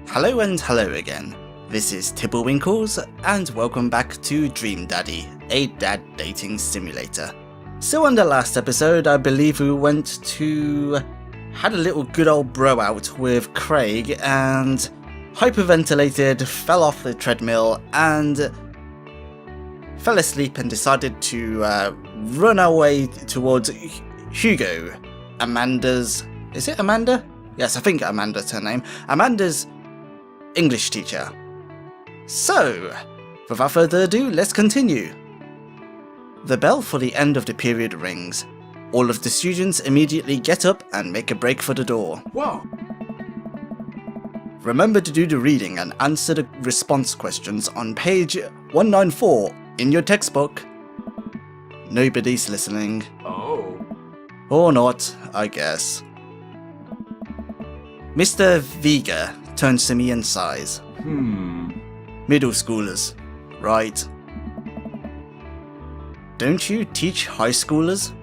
Hello and hello again. This is Tibblewinkles, and welcome back to Dream Daddy, a dad dating simulator. So on the last episode, I believe we had a little good old bro out with Craig and hyperventilated, fell off the treadmill and fell asleep and decided to run our way towards Hugo, Amanda's... Is it Amanda? Yes, I think Amanda's her name. Amanda's English teacher. So, without further ado, let's continue. The bell for the end of the period rings. All of the students immediately get up and make a break for the door. Whoa! Remember to do the reading and answer the response questions on page 194 in your textbook. Nobody's listening. Oh. Or not, I guess. Mr. Vega turns to me and sighs. Middle schoolers, right? Don't you teach high schoolers?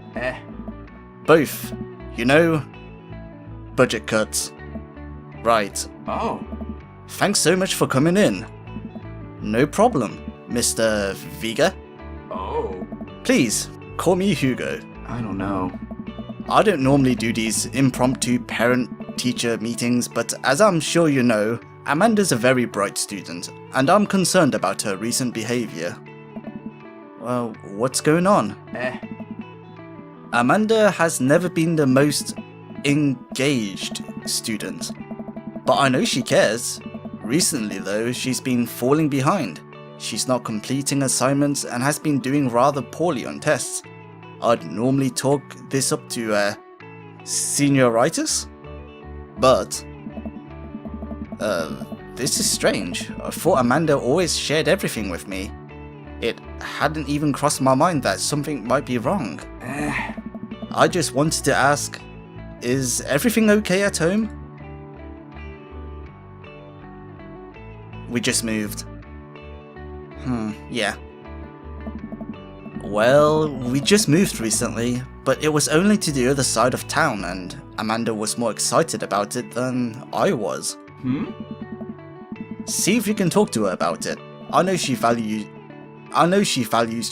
Both, you know. Budget cuts. Right. Oh. Thanks so much for coming in. No problem, Mr. Vega. Oh. Please, call me Hugo. I don't know. I don't normally do these impromptu parent-teacher meetings, but as I'm sure you know, Amanda's a very bright student, and I'm concerned about her recent behaviour. Well, what's going on? Amanda has never been the most engaged student, but I know she cares. Recently though, she's been falling behind. She's not completing assignments and has been doing rather poorly on tests. I'd normally talk this up to senioritis, but this is strange. I thought Amanda always shared everything with me. It hadn't even crossed my mind that something might be wrong. I just wanted to ask, is everything okay at home? We just moved. Yeah. Well, we just moved recently, but it was only to the other side of town and Amanda was more excited about it than I was. See if you can talk to her about it. I know she values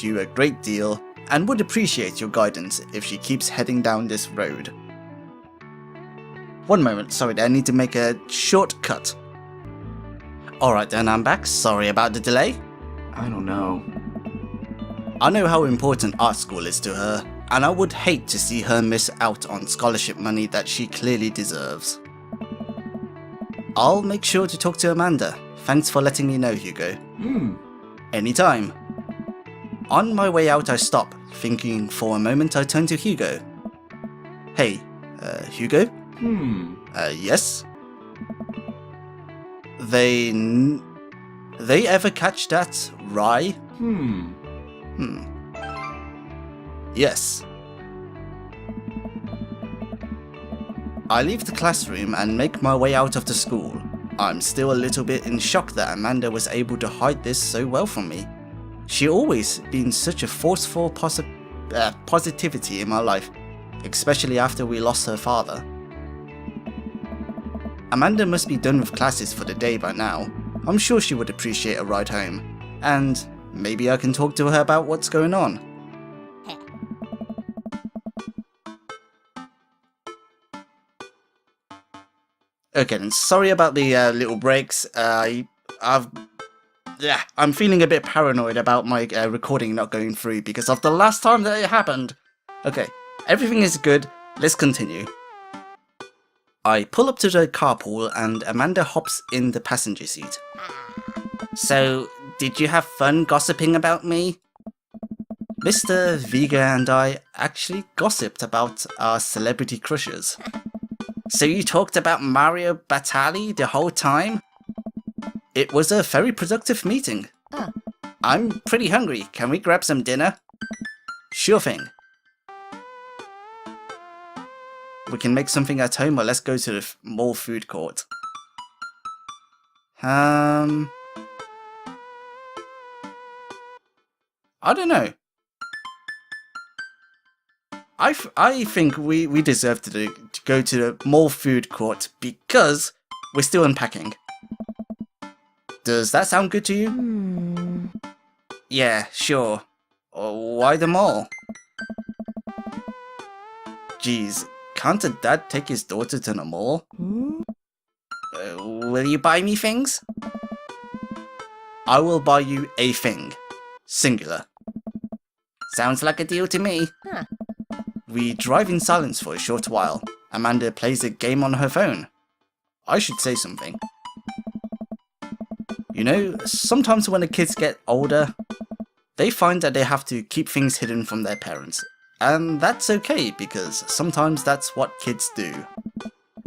you a great deal and would appreciate your guidance if she keeps heading down this road. One moment, sorry, I need to make a short cut. Alright then, I'm back. Sorry about the delay. I don't know. I know how important art school is to her, and I would hate to see her miss out on scholarship money that she clearly deserves. I'll make sure to talk to Amanda. Thanks for letting me know, Hugo. Anytime. On my way out I stop, thinking for a moment. I turn to Hugo. Hey, Hugo? Yes? They ever catch that rye? Yes. I leave the classroom and make my way out of the school. I'm still a little bit in shock that Amanda was able to hide this so well from me. She always been such a forceful positivity in my life, especially after we lost her father. Amanda must be done with classes for the day by now. I'm sure she would appreciate a ride home, and maybe I can talk to her about what's going on. Okay, then sorry about the little breaks. I'm feeling a bit paranoid about my recording not going through because of the last time that it happened. Okay, everything is good. Let's continue. I pull up to the carpool and Amanda hops in the passenger seat. So, did you have fun gossiping about me? Mr. Vega and I actually gossiped about our celebrity crushes. So you talked about Mario Batali the whole time? It was a very productive meeting. I'm pretty hungry. Can we grab some dinner? Sure thing. We can make something at home, or let's go to the mall food court. I don't know. I think we deserve to go to the mall food court because we're still unpacking. Does that sound good to you? Yeah, sure. Why the mall? Geez, can't a dad take his daughter to the mall? Will you buy me things? I will buy you a thing. Singular. Sounds like a deal to me. Huh. We drive in silence for a short while. Amanda plays a game on her phone. I should say something. You know, sometimes when the kids get older, they find that they have to keep things hidden from their parents. And that's okay, because sometimes that's what kids do.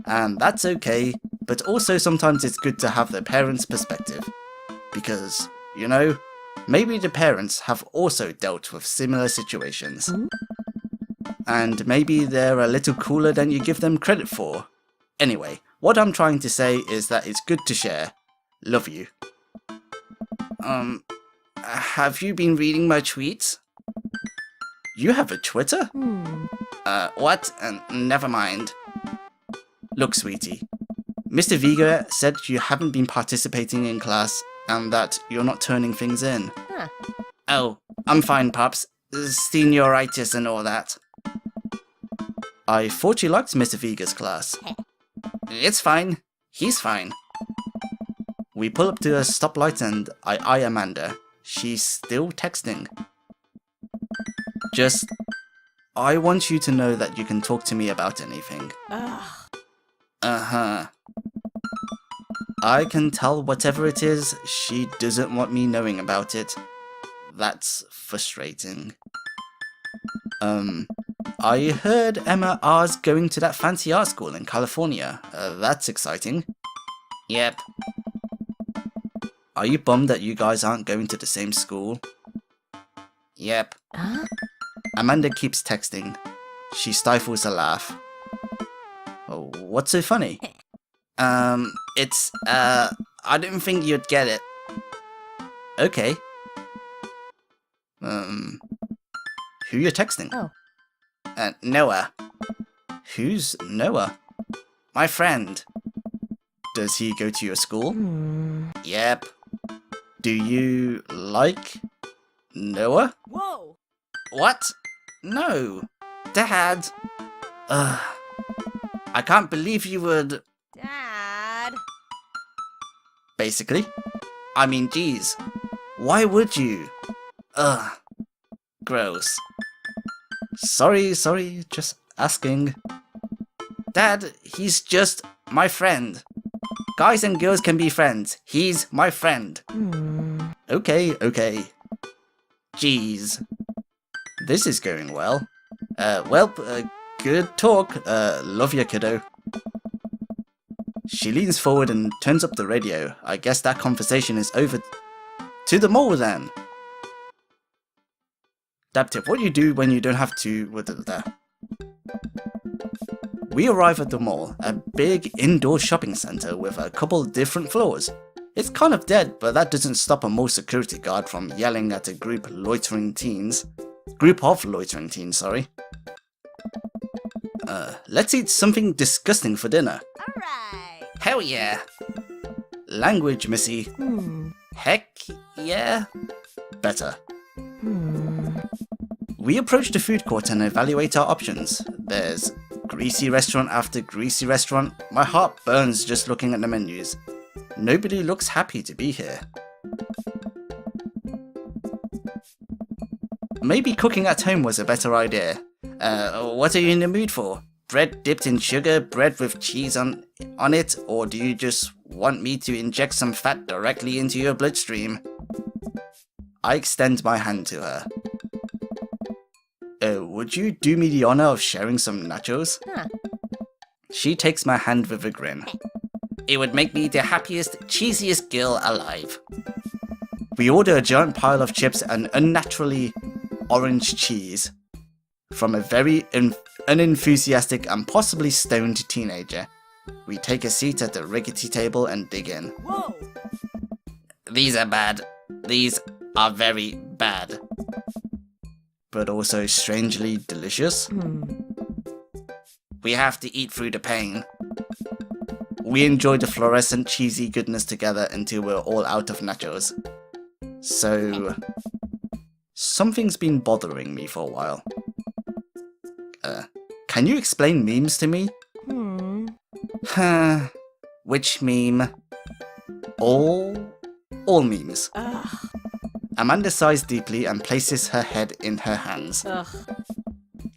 And that's okay, but also sometimes it's good to have the parents' perspective. Because, you know, maybe the parents have also dealt with similar situations. And maybe they're a little cooler than you give them credit for. Anyway, what I'm trying to say is that it's good to share. Love you. Have you been reading my tweets? You have a Twitter? What? Never mind. Look, sweetie. Mr. Vega said you haven't been participating in class and that you're not turning things in. Huh. Oh, I'm fine, Pops. Senioritis and all that. I thought you liked Mr. Vega's class. It's fine. He's fine. We pull up to a stoplight and I eye Amanda. She's still texting. Just, I want you to know that you can talk to me about anything. Ugh. Uh-huh. I can tell whatever it is, she doesn't want me knowing about it. That's frustrating. I heard Emma R's going to that fancy art school in California. That's exciting. Yep. Are you bummed that you guys aren't going to the same school? Yep. Huh? Amanda keeps texting. She stifles a laugh. Oh, what's so funny? It's, I didn't think you'd get it. Okay. Who you texting? Oh. Noah. Who's Noah? My friend. Does he go to your school? Yep. Do you like Noah? Whoa! What? No. Dad. I can't believe you would... Dad! Basically. I mean, geez. Why would you? Gross. Sorry, just asking. Dad, he's just my friend. Guys and girls can be friends. He's my friend. Okay. Jeez. This is going well. Good talk. Love ya, kiddo. She leans forward and turns up the radio. I guess that conversation is over. To the mall then. Dab tip, what do you do when you don't have to... We arrive at the mall, a big indoor shopping centre with a couple different floors. It's kind of dead, but that doesn't stop a mall security guard from yelling at a group of loitering teens, sorry. Let's eat something disgusting for dinner. Alright! Hell yeah! Language, missy. Heck yeah? Better. We approach the food court and evaluate our options. There's greasy restaurant after greasy restaurant. My heart burns just looking at the menus. Nobody looks happy to be here. Maybe cooking at home was a better idea. What are you in the mood for? Bread dipped in sugar, bread with cheese on it, or do you just want me to inject some fat directly into your bloodstream? I extend my hand to her. Would you do me the honor of sharing some nachos? Huh. She takes my hand with a grin. It would make me the happiest, cheesiest girl alive. We order a giant pile of chips and unnaturally orange cheese from a very unenthusiastic and possibly stoned teenager. We take a seat at the rickety table and dig in. Whoa! These are bad. These are very bad. But also strangely delicious. We have to eat through the pain. we enjoy the fluorescent cheesy goodness together until we're all out of nachos. So, something's been bothering me for a while. Can you explain memes to me? Which meme? All memes. Amanda sighs deeply and places her head in her hands.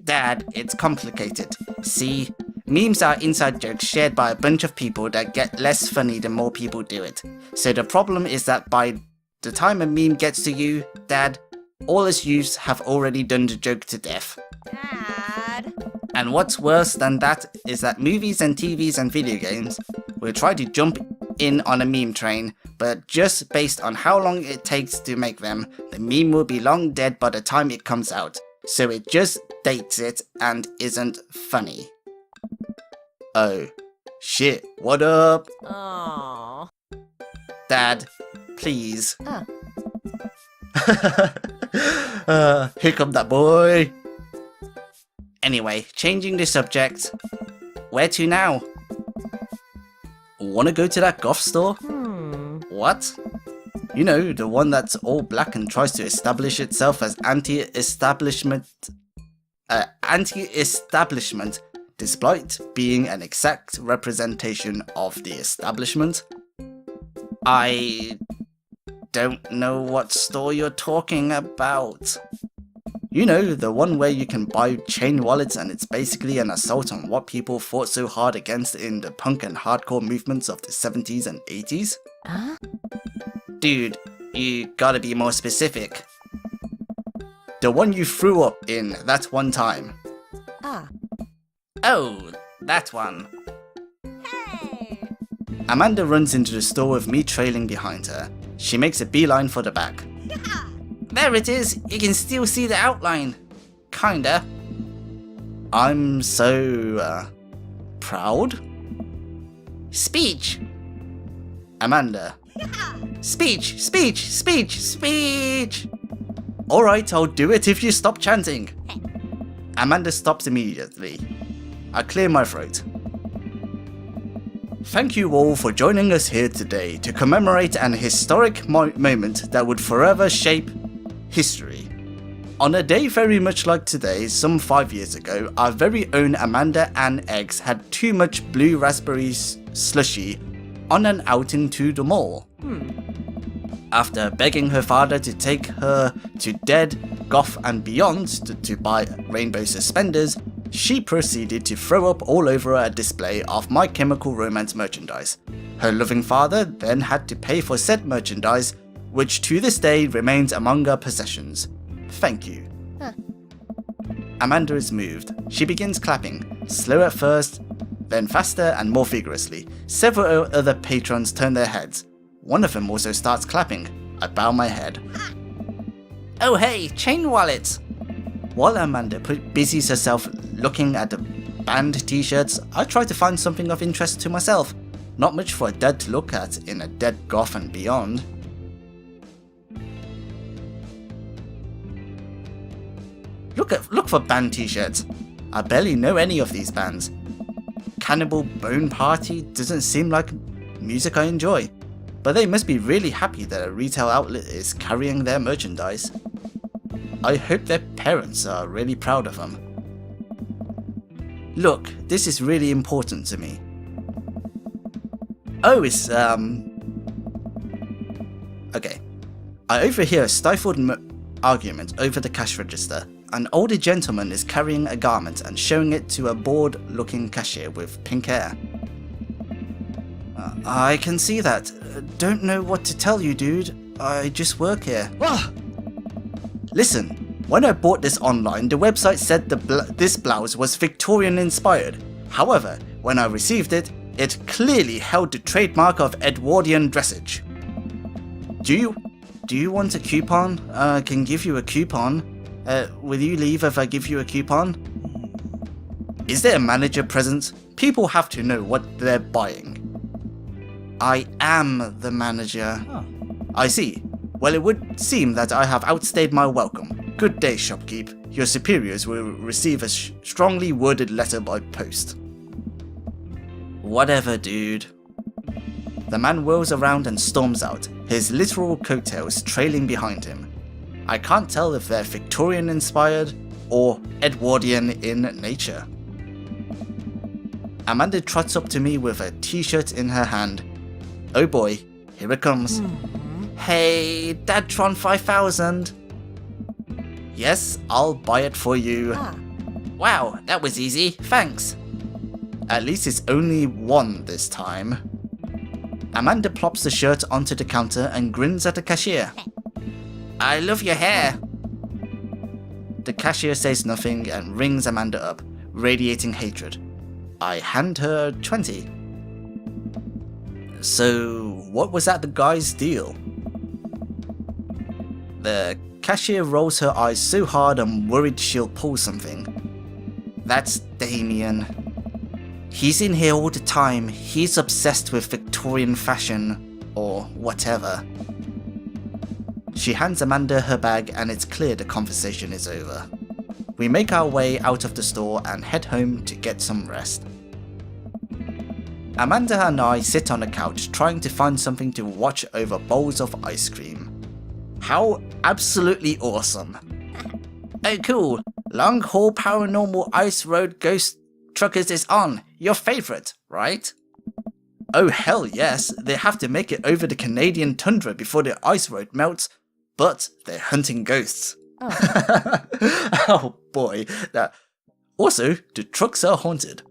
Dad, it's complicated. See, memes are inside jokes shared by a bunch of people that get less funny the more people do it. So the problem is that by the time a meme gets to you, Dad, all its youths have already done the joke to death. Dad. And what's worse than that is that movies and TVs and video games will try to jump in on a meme train, but just based on how long it takes to make them, the meme will be long dead by the time it comes out. So it just dates it and isn't funny. Oh, shit, what up? Oh. Dad, please. Here come that boy. Anyway, changing the subject. Where to now? Wanna go to that goth store? What? You know, the one that's all black and tries to establish itself as anti-establishment, despite being an exact representation of the establishment? I don't know what store you're talking about. You know, the one where you can buy chain wallets and it's basically an assault on what people fought so hard against in the punk and hardcore movements of the 70s and 80s? Dude, you gotta be more specific. The one you threw up in that one time. Oh, that one. Hey. Amanda runs into the store with me trailing behind her. She makes a beeline for the back. There it is! You can still see the outline. Kinda. I'm so, proud? Speech! Amanda. Speech! Speech! Speech! Speech! Alright, I'll do it if you stop chanting. Amanda stops immediately. I clear my throat. Thank you all for joining us here today to commemorate an historic moment that would forever shape history. On a day very much like today, some 5 years ago, our very own Amanda Ann Eggs had too much blue raspberry slushy on an outing to the mall. After begging her father to take her to Dead, Goth and Beyond to buy rainbow suspenders, she proceeded to throw up all over a display of My Chemical Romance merchandise. Her loving father then had to pay for said merchandise, which to this day remains among our possessions. Thank you. Amanda is moved. She begins clapping, slow at first, then faster and more vigorously. Several other patrons turn their heads. One of them also starts clapping. I bow my head. Oh hey, chain wallets! While Amanda busies herself looking at the band t-shirts, I try to find something of interest to myself. Not much for a dad to look at in a Dead, Goth and Beyond. Look for band t-shirts. I barely know any of these bands. Cannibal Bone Party doesn't seem like music I enjoy, but they must be really happy that a retail outlet is carrying their merchandise. I hope their parents are really proud of them. Look, this is really important to me. Oh, it's okay. I overhear a stifled argument over the cash register. An older gentleman is carrying a garment and showing it to a bored-looking cashier with pink hair. I can see that. Don't know what to tell you, dude. I just work here. Listen, when I bought this online, the website said this blouse was Victorian-inspired. However, when I received it, it clearly held the trademark of Edwardian dressage. Do you want a coupon? I can give you a coupon. Will you leave if I give you a coupon? Is there a manager present? People have to know what they're buying. I am the manager. I see. Well, it would seem that I have outstayed my welcome. Good day, shopkeep. Your superiors will receive a strongly worded letter by post. Whatever, dude. The man whirls around and storms out, his literal coattails trailing behind him. I can't tell if they're Victorian inspired or Edwardian in nature. Amanda trots up to me with a t-shirt in her hand. Oh boy, here it comes. Hey, Dadtron 5000. Yes, I'll buy it for you. Wow, that was easy, thanks. At least it's only one this time. Amanda plops the shirt onto the counter and grins at the cashier. I love your hair. The cashier says nothing and rings Amanda up, radiating hatred. I hand her 20. So, what was at the guy's deal? The cashier rolls her eyes so hard I'm worried she'll pull something. That's Damien. He's in here all the time. He's obsessed with Victorian fashion, or whatever. She hands Amanda her bag and it's clear the conversation is over. We make our way out of the store and head home to get some rest. Amanda and I sit on the couch trying to find something to watch over bowls of ice cream. How absolutely awesome. Oh cool, Long Haul Paranormal Ice Road Ghost Truckers is on, your favourite, right? Oh hell yes, they have to make it over the Canadian tundra before the ice road melts, but they're hunting ghosts. Oh, oh boy. Also, the trucks are haunted.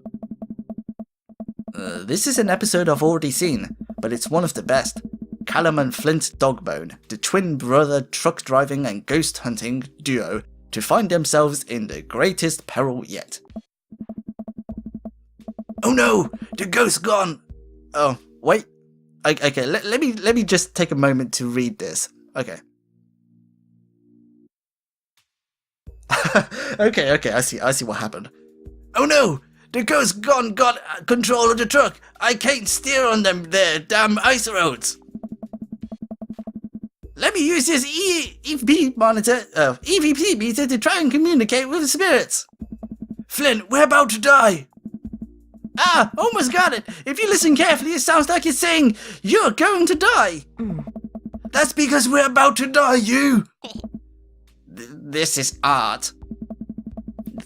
This is an episode I've already seen, but it's one of the best. Callum and Flint Dogbone, the twin brother truck driving and ghost hunting duo, to find themselves in the greatest peril yet. Oh no! The ghost's gone! Oh, wait. Okay, let me just take a moment to read this. Okay. okay, I see what happened. Oh no! The ghost's got control of the truck! I can't steer on them there damn ice roads! Let me use this EVP meter to try and communicate with the spirits! Flint, we're about to die! Ah, almost got it! If you listen carefully, it sounds like it's saying, you're going to die! That's because we're about to die, you! This is art.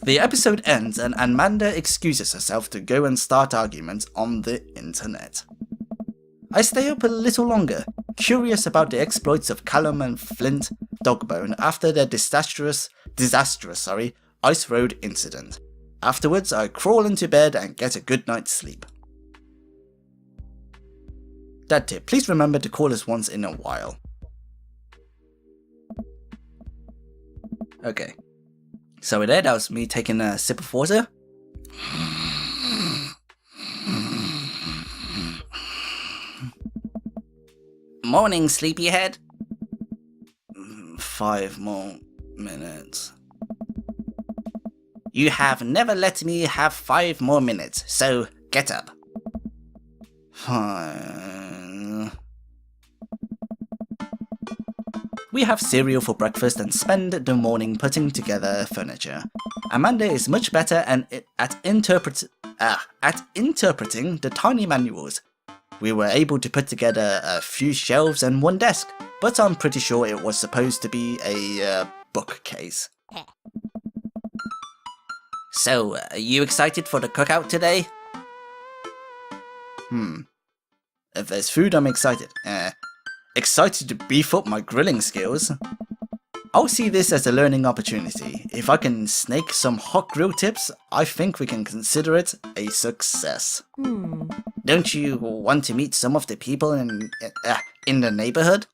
The episode ends and Amanda excuses herself to go and start arguments on the internet. I stay up a little longer, curious about the exploits of Callum and Flint Dogbone after their disastrous ice road incident. Afterwards, I crawl into bed and get a good night's sleep. Dad tip, please remember to call us once in a while. Okay. So there, that was me taking a sip of water. Morning, sleepyhead. 5 more minutes. You have never let me have 5 more minutes, so get up. Fine. We have cereal for breakfast and spend the morning putting together furniture. Amanda is much better at interpreting the tiny manuals. We were able to put together a few shelves and one desk, but I'm pretty sure it was supposed to be a bookcase. So, are you excited for the cookout today? If there's food, I'm excited. Excited to beef up my grilling skills. I'll see this as a learning opportunity. If I can snake some hot grill tips, I think we can consider it a success. Don't you want to meet some of the people in the neighborhood?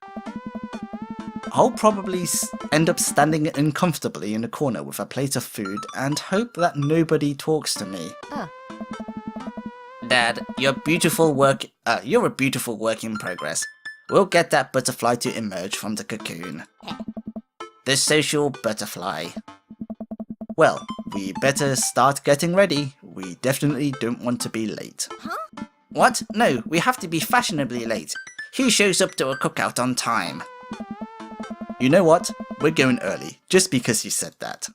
I'll probably end up standing uncomfortably in the corner with a plate of food and hope that nobody talks to me. Dad, you're a beautiful work in progress. We'll get that butterfly to emerge from the cocoon. The social butterfly. Well, we better start getting ready. We definitely don't want to be late. Huh? What? No, we have to be fashionably late. Who shows up to a cookout on time? You know what? We're going early, just because you said that.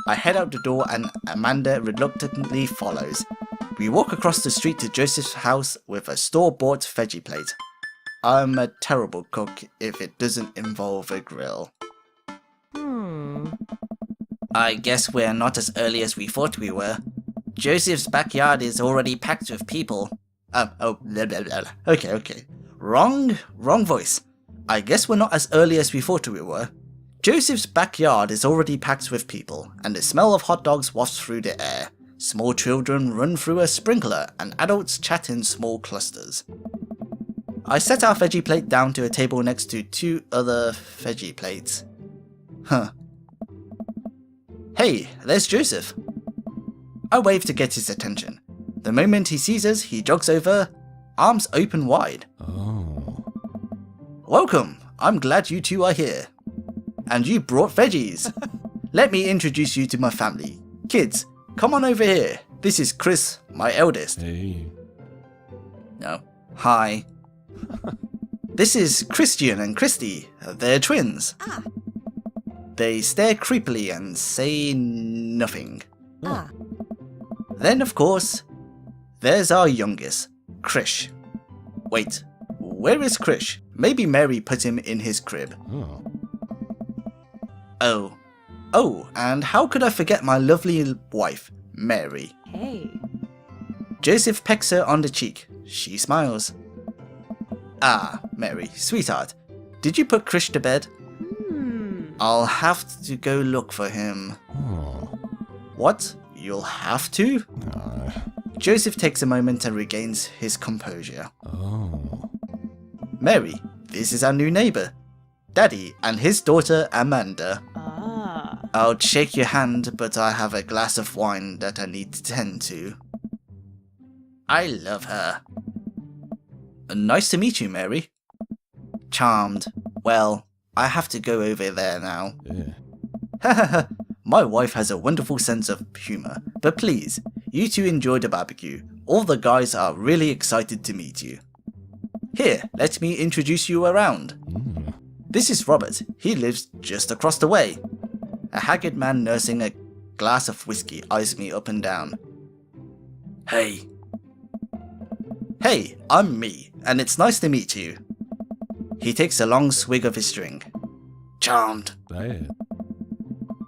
I head out the door and Amanda reluctantly follows. We walk across the street to Joseph's house with a store-bought veggie plate. I'm a terrible cook if it doesn't involve a grill. I guess we're not as early as we thought we were. Joseph's backyard is already packed with people. Blah, blah, blah. Okay. Wrong voice. I guess we're not as early as we thought we were. Joseph's backyard is already packed with people, and the smell of hot dogs wafts through the air. Small children run through a sprinkler, and adults chat in small clusters. I set our veggie plate down to a table next to 2 other veggie plates. Hey, there's Joseph. I wave to get his attention. The moment he sees us, he jogs over, arms open wide. Oh. Welcome, I'm glad you two are here. And you brought veggies. Let me introduce you to my family. Kids, come on over here. This is Chris, my eldest. Hey. No. Hi. This is Christian and Christy. They're twins. Ah. They stare creepily and say nothing. Ah. Then, of course, there's our youngest, Krish. Wait, where is Krish? Maybe Mary put him in his crib. Oh. Oh, and how could I forget my lovely wife, Mary? Hey. Joseph pecks her on the cheek. She smiles. Ah, Mary, sweetheart, did you put Krish to bed? I'll have to go look for him. Oh. What? You'll have to? Joseph takes a moment and regains his composure. Oh. Mary, this is our new neighbor, Daddy and his daughter Amanda. Ah. I'll shake your hand, but I have a glass of wine that I need to tend to. I love her. Nice to meet you, Mary. Charmed. Well, I have to go over there now. Yeah. My wife has a wonderful sense of humor, but please, you two enjoy the barbecue. All the guys are really excited to meet you. Here, let me introduce you around. This is Robert. He lives just across the way. A haggard man nursing a glass of whiskey eyes me up and down. Hey. Hey, I'm me, and it's nice to meet you. He takes a long swig of his drink. Charmed. Bad.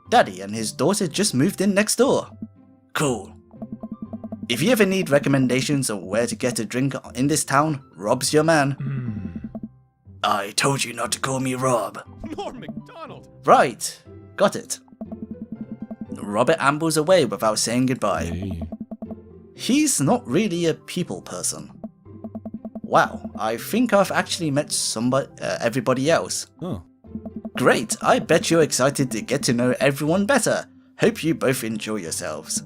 Daddy and his daughter just moved in next door. Cool. If you ever need recommendations on where to get a drink in this town, Rob's your man. I told you not to call me Rob. Norm MacDonald. Right, got it. Robert ambles away without saying goodbye. Hey. He's not really a people person. Wow, I think I've actually met everybody else. Oh. Great, I bet you're excited to get to know everyone better. Hope you both enjoy yourselves.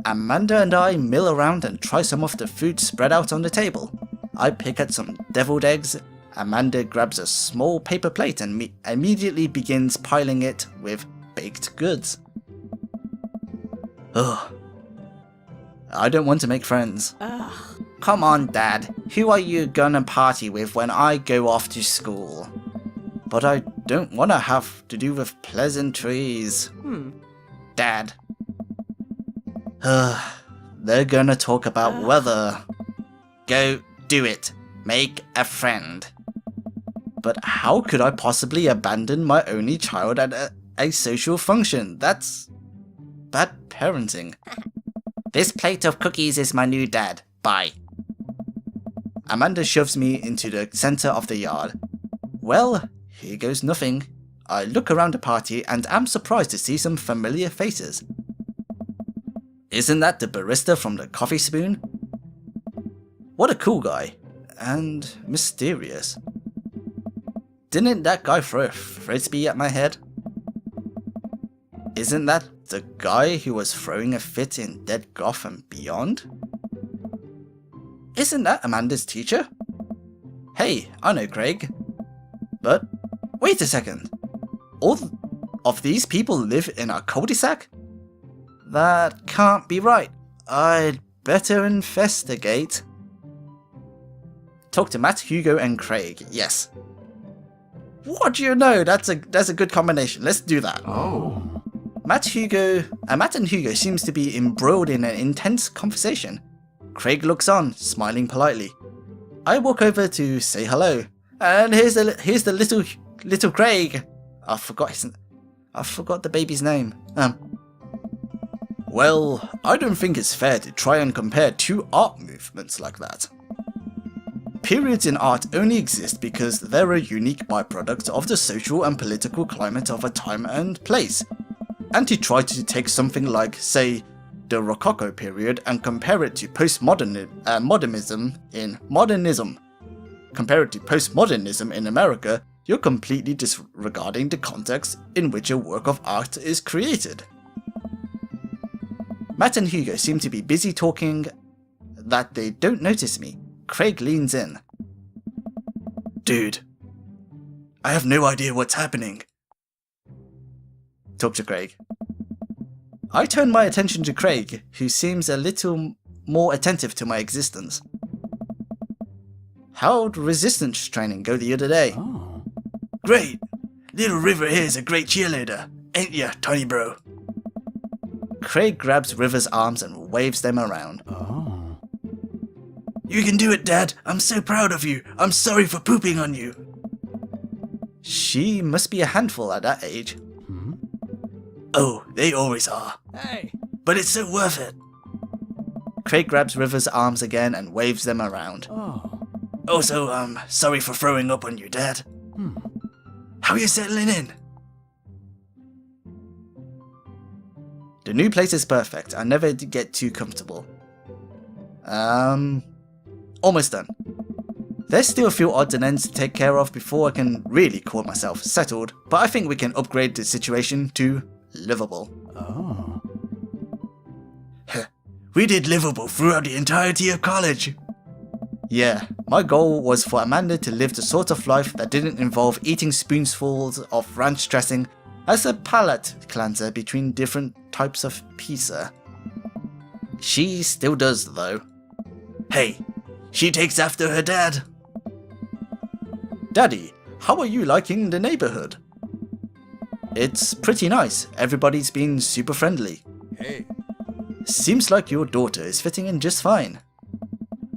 Amanda and I mill around and try some of the food spread out on the table. I pick at some deviled eggs. Amanda grabs a small paper plate and immediately begins piling it with baked goods. Ugh. I don't want to make friends. Ugh. Come on, Dad. Who are you gonna party with when I go off to school? But I don't want to have to do with pleasantries. Dad. They're gonna talk about weather. Go do it. Make a friend. But how could I possibly abandon my only child at a social function? That's bad parenting. This plate of cookies is my new dad. Bye. Amanda shoves me into the center of the yard. Well, here goes nothing. I look around the party and am surprised to see some familiar faces. Isn't that the barista from the Coffee Spoon? What a cool guy. And mysterious. Didn't that guy throw a frisbee at my head? Isn't that the guy who was throwing a fit in Dead Goth and Beyond? Isn't that Amanda's teacher? Hey, I know Craig. But, wait a second. All of these people live in our cul-de-sac? That can't be right. I'd better investigate. Talk to Matt, Hugo, and Craig, yes. What do you know? That's a good combination. Let's do that. Oh. Matt and Hugo seems to be embroiled in an intense conversation. Craig looks on, smiling politely. I walk over to say hello, and here's the little Craig. I forgot the baby's name. Well, I don't think it's fair to try and compare two art movements like that. Periods in art only exist because they're a unique byproduct of the social and political climate of a time and place. And to try to take something like, say, the Rococo period and compare it to postmodernism in America, you're completely disregarding the context in which a work of art is created. Matt and Hugo seem to be busy talking that they don't notice me. Craig leans in. Dude, I have no idea what's happening. Talk to Craig. I turn my attention to Craig, who seems a little more attentive to my existence. How'd resistance training go the other day? Oh. Great! Little River here's a great cheerleader, ain't ya, tiny bro? Craig grabs River's arms and waves them around. Oh. You can do it, Dad. I'm so proud of you. I'm sorry for pooping on you. She must be a handful at that age. Hmm? Oh, they always are. Hey. But it's so worth it. Craig grabs River's arms again and waves them around. Oh. Also, sorry for throwing up on you, Dad. Hmm. How are you settling in? The new place is perfect. I never get too comfortable. Almost done. There's still a few odds and ends to take care of before I can really call myself settled, but I think we can upgrade the situation to livable. Oh. We did livable throughout the entirety of college. Yeah, my goal was for Amanda to live the sort of life that didn't involve eating spoonfuls of ranch dressing as a palate cleanser between different types of pizza. She still does, though. Hey, she takes after her dad. Daddy, how are you liking the neighborhood? It's pretty nice. Everybody's been super friendly. Hey. Seems like your daughter is fitting in just fine.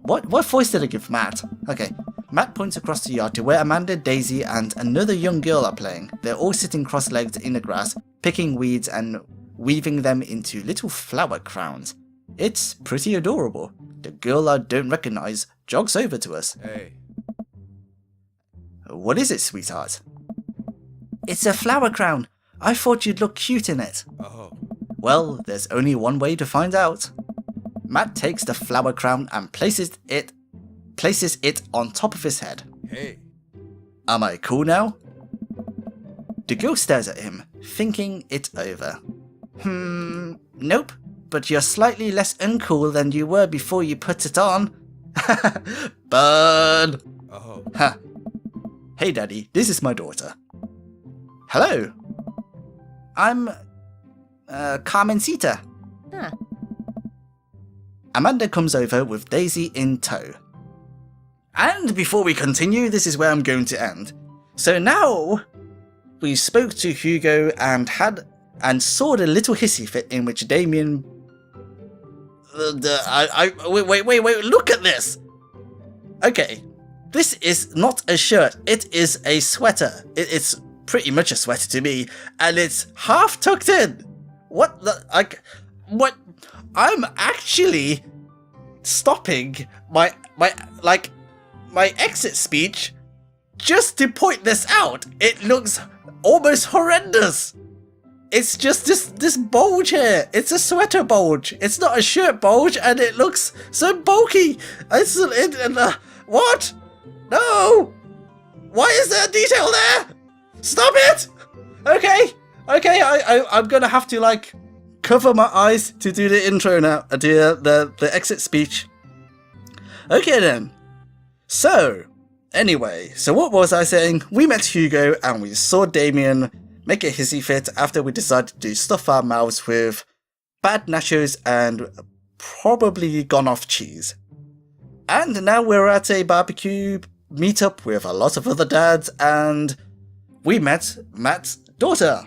What voice did I give Matt? Okay, Matt points across the yard to where Amanda, Daisy, and another young girl are playing. They're all sitting cross-legged in the grass, picking weeds and weaving them into little flower crowns. It's pretty adorable. The girl I don't recognize jogs over to us. Hey. What is it, sweetheart? It's a flower crown. I thought you'd look cute in it. Oh. Well, there's only one way to find out. Matt takes the flower crown and places it on top of his head. Hey. Am I cool now? The girl stares at him, thinking it over. Nope, but you're slightly less uncool than you were before you put it on. Burn! Oh. Ha. Hey Daddy, this is my daughter. Hello. I'm Carmencita. Huh. Amanda comes over with Daisy in tow. And before we continue, this is where I'm going to end. So now we spoke to Hugo and saw the little hissy fit in which Damien. Wait! Look at this. Okay, this is not a shirt. It is a sweater. It's pretty much a sweater to me, and it's half tucked in. What the? What? I'm actually stopping my exit speech just to point this out. It looks almost horrendous. It's just this bulge here. It's a sweater bulge. It's not a shirt bulge, and it looks so bulky. What? No! Why is there a detail there? Stop it! Okay, I'm gonna have to cover my eyes to do the intro now, the exit speech. Okay then. So, anyway, what was I saying? We met Hugo and we saw Damien make a hissy fit after we decided to stuff our mouths with bad nachos and probably gone off cheese. And now we're at a barbecue meetup with a lot of other dads, and we met Matt's daughter.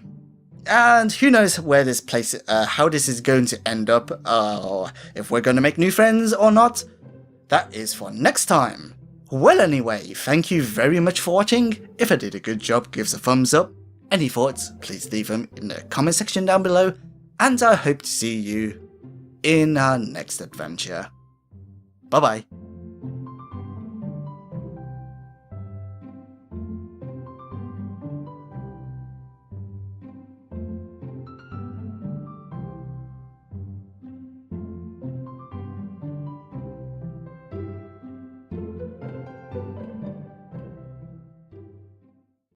And who knows where this place, how this is going to end up, or if we're going to make new friends or not. That is for next time. Well anyway, thank you very much for watching. If I did a good job, give us a thumbs up. Any thoughts, please leave them in the comment section down below. And I hope to see you in our next adventure. Bye bye.